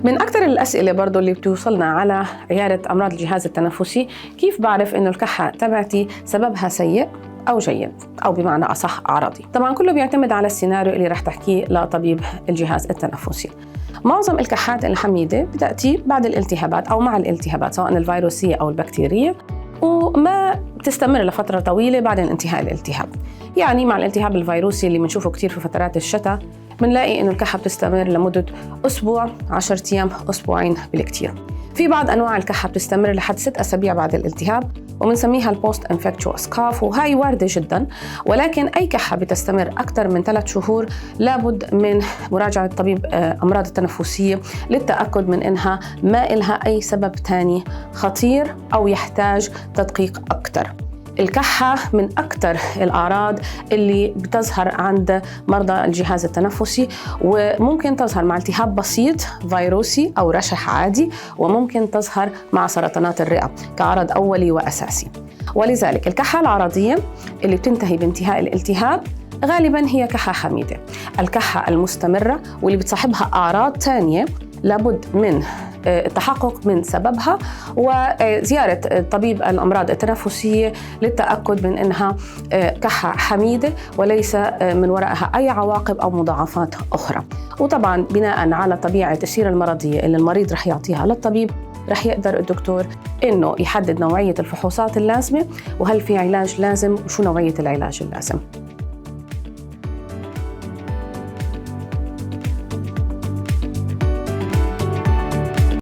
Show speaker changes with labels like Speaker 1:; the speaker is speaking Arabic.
Speaker 1: من أكثر الأسئلة برضو اللي بتوصلنا على عيادة أمراض الجهاز التنفسي، كيف بعرف إنه الكحة تبعتي سببها سيء أو جيد، أو بمعنى أصح أعراضي؟ طبعاً كله بيعتمد على السيناريو اللي رح تحكيه لطبيب الجهاز التنفسي. معظم الكحات الحميدة بتأتي بعد الالتهابات أو مع الالتهابات سواء الفيروسية أو البكتيرية، وما بتستمر لفترة طويلة بعد انتهاء الالتهاب. يعني مع الالتهاب الفيروسي اللي بنشوفه كتير في فترات الشتاء، بنلاقي إنه الكحة بتستمر لمدة أسبوع، 10 أيام، أسبوعين بالكتير. في بعض أنواع الكحة بتستمر لحد 6 أسابيع بعد الالتهاب، وبنسميها البوست انفكتشوس كاف، وهاي واردة جدا. ولكن أي كحة بتستمر أكثر من 3 شهور لابد من مراجعة طبيب أمراض التنفسية للتأكد من إنها ما إلها أي سبب تاني خطير أو يحتاج تدقيق أكثر. الكحة من أكثر الأعراض اللي بتظهر عند مرضى الجهاز التنفسي، وممكن تظهر مع التهاب بسيط فيروسي أو رشح عادي، وممكن تظهر مع سرطانات الرئة كعرض أولي وأساسي. ولذلك الكحة العرضية اللي بتنتهي بانتهاء الالتهاب غالباً هي كحة حميدة. الكحة المستمرة واللي بتصاحبها أعراض تانية لابد من التحقق من سببها وزيارة طبيب الأمراض التنفسية للتأكد من أنها كحة حميدة وليس من وراءها أي عواقب أو مضاعفات أخرى. وطبعاً بناء على طبيعة السيرة المرضية اللي المريض رح يعطيها للطبيب، رح يقدر الدكتور إنه يحدد نوعية الفحوصات اللازمة، وهل في علاج لازم وشو نوعية العلاج اللازم.